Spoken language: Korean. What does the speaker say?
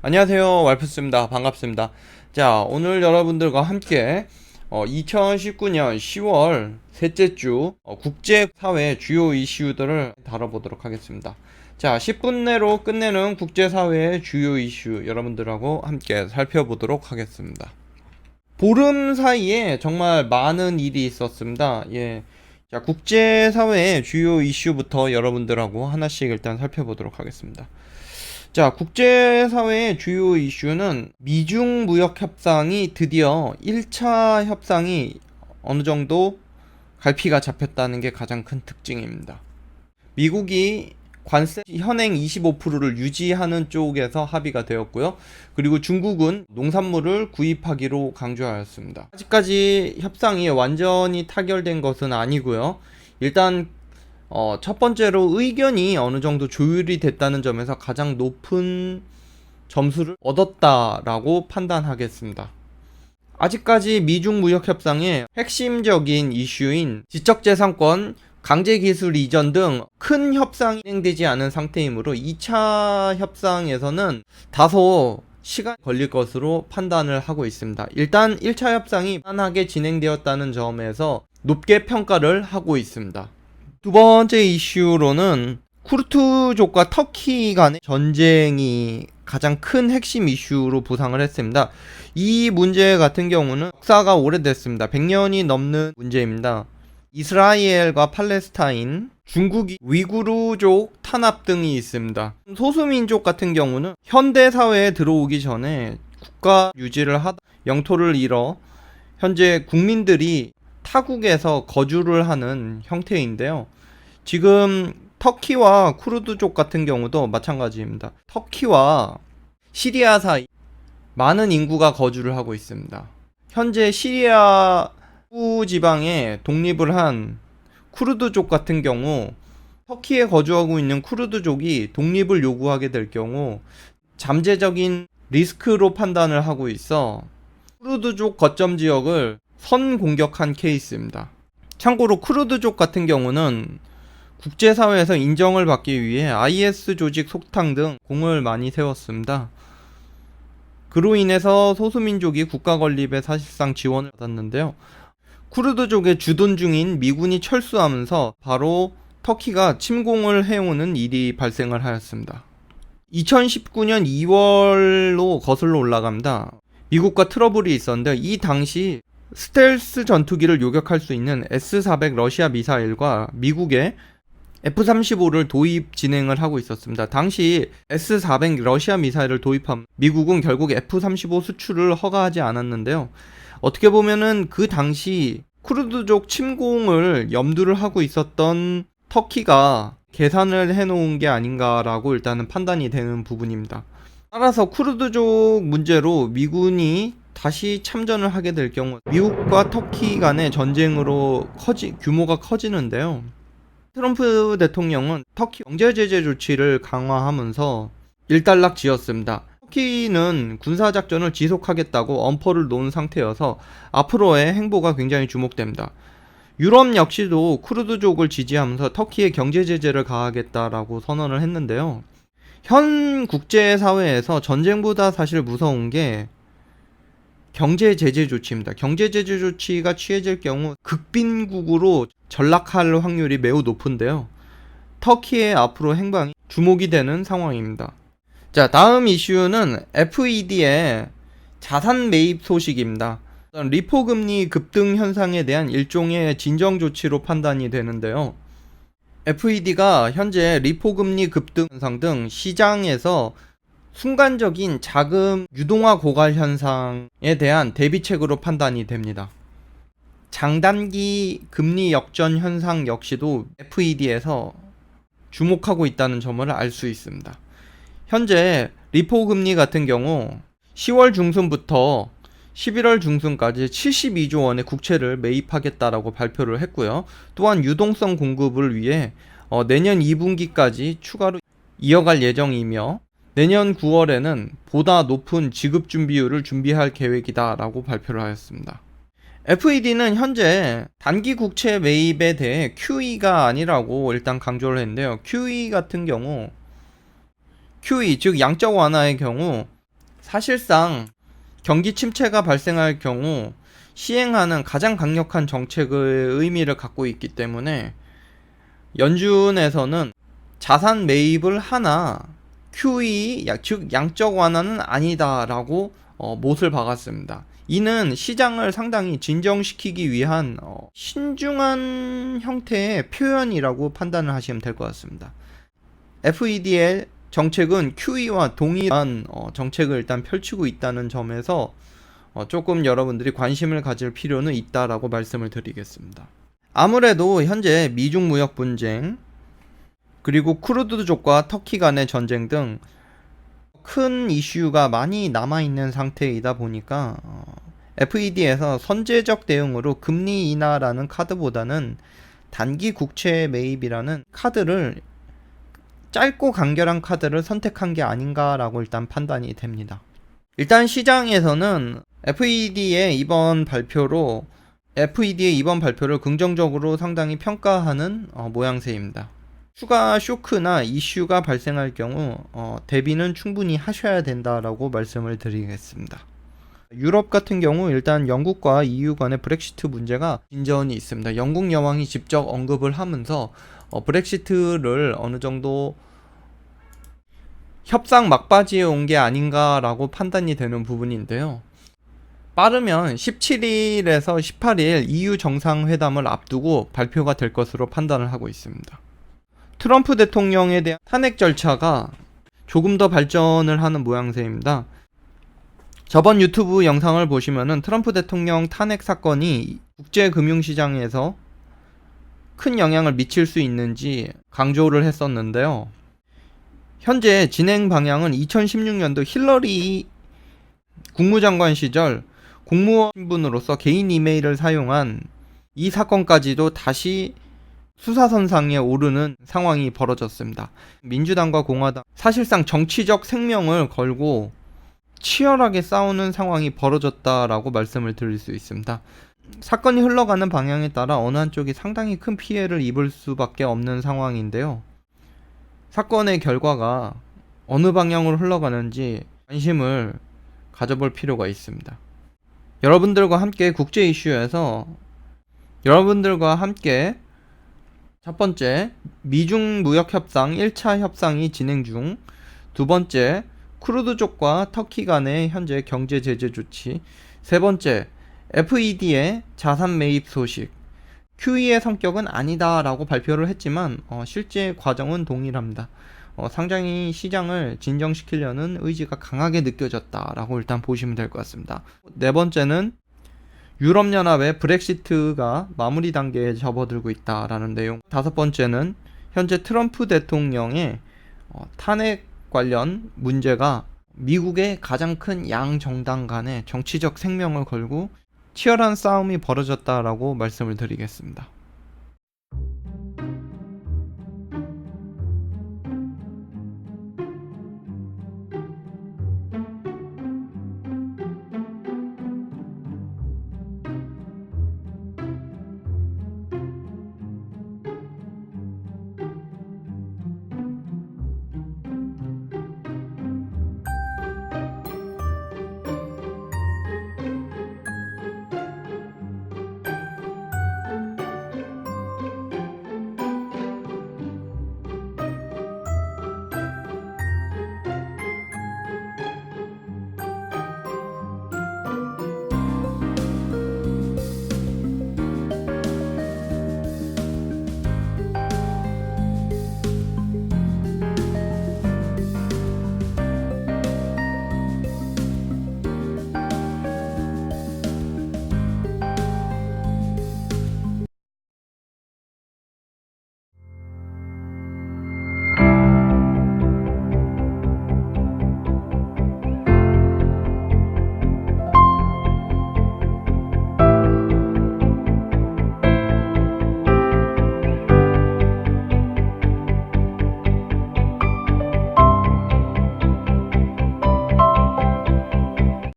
안녕하세요, 왈프스입니다. 반갑습니다. 자, 오늘 여러분들과 함께 2019년 10월 셋째 주 국제사회 주요 이슈들을 다뤄보도록 하겠습니다. 자, 10분 내로 끝내는 국제사회의 주요 이슈 여러분들하고 함께 살펴보도록 하겠습니다. 보름 사이에 정말 많은 일이 있었습니다. 예. 자, 국제사회의 주요 이슈부터 여러분들하고 하나씩 일단 살펴보도록 하겠습니다. 자, 국제사회의 주요 이슈는 미중 무역 협상이 드디어 1차 협상이 어느 정도 갈피가 잡혔다는 게 가장 큰 특징입니다. 미국이 관세 현행 25%를 유지하는 쪽에서 합의가 되었고요. 그리고 중국은 농산물을 구입하기로 강조하였습니다. 아직까지 협상이 완전히 타결된 것은 아니고요. 일단 첫 번째로 의견이 어느 정도 조율이 됐다는 점에서 가장 높은 점수를 얻었다라고 판단하겠습니다. 아직까지 미중 무역 협상의 핵심적인 이슈인 지적재산권, 강제기술 이전 등 큰 협상이 진행되지 않은 상태이므로 2차 협상에서는 다소 시간이 걸릴 것으로 판단을 하고 있습니다. 일단 1차 협상이 무난하게 진행되었다는 점에서 높게 평가를 하고 있습니다. 두 번째 이슈로는 쿠르트족과 터키 간의 전쟁이 가장 큰 핵심 이슈로 부상을 했습니다. 이 문제 같은 경우는 역사가 오래됐습니다. 100년이 넘는 문제입니다. 이스라엘과 팔레스타인, 중국이 위구르족 탄압 등이 있습니다. 소수민족 같은 경우는 현대사회에 들어오기 전에 국가 유지를 하다 영토를 잃어 현재 국민들이 타국에서 거주를 하는 형태인데요. 지금 터키와 쿠르드족 같은 경우도 마찬가지입니다. 터키와 시리아 사이 많은 인구가 거주를 하고 있습니다. 현재 시리아 지방에 독립을 한 쿠르드족 같은 경우 터키에 거주하고 있는 쿠르드족이 독립을 요구하게 될 경우 잠재적인 리스크로 판단을 하고 있어 쿠르드족 거점 지역을 선 공격한 케이스입니다. 참고로 쿠르드족 같은 경우는 국제사회에서 인정을 받기 위해 IS 조직 속탕 등 공을 많이 세웠습니다. 그로 인해서 소수민족이 국가 건립에 사실상 지원을 받았는데요. 쿠르드족의 주둔 중인 미군이 철수하면서 바로 터키가 침공을 해오는 일이 발생을 하였습니다. 2019년 2월로 거슬러 올라갑니다. 미국과 트러블이 있었는데 이 당시 스텔스 전투기를 요격할 수 있는 S-400 러시아 미사일과 미국의 F-35를 도입 진행을 하고 있었습니다. 당시 S-400 러시아 미사일을 도입한 미국은 결국 F-35 수출을 허가하지 않았는데요. 어떻게 보면은 그 당시 쿠르드족 침공을 염두를 하고 있었던 터키가 계산을 해놓은 게 아닌가라고 일단은 판단이 되는 부분입니다. 따라서 쿠르드족 문제로 미군이 다시 참전을 하게 될 경우 미국과 터키 간의 전쟁으로 규모가 커지는데요. 트럼프 대통령은 터키 경제 제재 조치를 강화하면서 일단락 지었습니다. 터키는 군사작전을 지속하겠다고 엄포를 놓은 상태여서 앞으로의 행보가 굉장히 주목됩니다. 유럽 역시도 쿠르드족을 지지하면서 터키에 경제 제재를 가하겠다라고 선언을 했는데요. 현 국제사회에서 전쟁보다 사실 무서운 게 경제 제재 조치입니다. 경제 제재 조치가 취해질 경우 극빈국으로 전락할 확률이 매우 높은데요. 터키의 앞으로 행방이 주목이 되는 상황입니다. 자, 다음 이슈는 FED의 자산 매입 소식입니다. 리포 금리 급등 현상에 대한 일종의 진정 조치로 판단이 되는데요. FED가 현재 리포 금리 급등 현상 등 시장에서 순간적인 자금 유동화 고갈 현상에 대한 대비책으로 판단이 됩니다. 장단기 금리 역전 현상 역시도 FED에서 주목하고 있다는 점을 알 수 있습니다. 현재 리포 금리 같은 경우 10월 중순부터 11월 중순까지 72조 원의 국채를 매입하겠다라고 발표를 했고요. 또한 유동성 공급을 위해 내년 2분기까지 추가로 이어갈 예정이며 내년 9월에는 보다 높은 지급 준비율을 준비할 계획이다 라고 발표를 하였습니다. FED는 현재 단기 국채 매입에 대해 QE가 아니라고 일단 강조를 했는데요. QE 같은 경우 QE 즉 양적 완화의 경우 사실상 경기 침체가 발생할 경우 시행하는 가장 강력한 정책의 의미를 갖고 있기 때문에 연준에서는 자산 매입을 하나 QE, 즉 양적 완화는 아니다라고 못을 박았습니다. 이는 시장을 상당히 진정시키기 위한 신중한 형태의 표현이라고 판단을 하시면 될 것 같습니다. FED의 정책은 QE와 동일한 정책을 일단 펼치고 있다는 점에서 조금 여러분들이 관심을 가질 필요는 있다라고 말씀을 드리겠습니다. 아무래도 현재 미중 무역 분쟁, 그리고 크루드족과 터키 간의 전쟁 등 큰 이슈가 많이 남아있는 상태이다 보니까 FED에서 선제적 대응으로 금리 인하라는 카드보다는 단기 국채 매입이라는 카드를, 짧고 간결한 카드를 선택한 게 아닌가라고 일단 판단이 됩니다. 일단 시장에서는 FED의 이번 발표를 긍정적으로 상당히 평가하는 모양새입니다. 추가 쇼크나 이슈가 발생할 경우 대비는 충분히 하셔야 된다라고 말씀을 드리겠습니다. 유럽 같은 경우 일단 영국과 EU 간의 브렉시트 문제가 진전이 있습니다. 영국 여왕이 직접 언급을 하면서 브렉시트를 어느 정도 협상 막바지에 온 게 아닌가라고 판단이 되는 부분인데요. 빠르면 17일에서 18일 EU 정상회담을 앞두고 발표가 될 것으로 판단을 하고 있습니다. 트럼프 대통령에 대한 탄핵 절차가 조금 더 발전을 하는 모양새입니다. 저번 유튜브 영상을 보시면은 트럼프 대통령 탄핵 사건이 국제금융시장에서 큰 영향을 미칠 수 있는지 강조를 했었는데요. 현재 진행 방향은 2016년도 힐러리 국무장관 시절 공무원 신분으로서 개인 이메일을 사용한 이 사건까지도 다시 수사선상에 오르는 상황이 벌어졌습니다. 민주당과 공화당, 사실상 정치적 생명을 걸고 치열하게 싸우는 상황이 벌어졌다라고 말씀을 드릴 수 있습니다. 사건이 흘러가는 방향에 따라 어느 한쪽이 상당히 큰 피해를 입을 수밖에 없는 상황인데요. 사건의 결과가 어느 방향으로 흘러가는지 관심을 가져볼 필요가 있습니다. 여러분들과 함께 국제 이슈에서 여러분들과 함께 첫 번째, 미중 무역 협상 1차 협상이 진행 중. 두 번째, 크루드족과 터키 간의 현재 경제 제재 조치. 세 번째, FED의 자산 매입 소식. QE의 성격은 아니다라고 발표를 했지만 실제 과정은 동일합니다. 상당히 시장을 진정시키려는 의지가 강하게 느껴졌다라고 일단 보시면 될 것 같습니다. 네 번째는 유럽연합의 브렉시트가 마무리 단계에 접어들고 있다라는 내용. 다섯 번째는 현재 트럼프 대통령의 탄핵 관련 문제가 미국의 가장 큰 양 정당 간의 정치적 생명을 걸고 치열한 싸움이 벌어졌다라고 말씀을 드리겠습니다.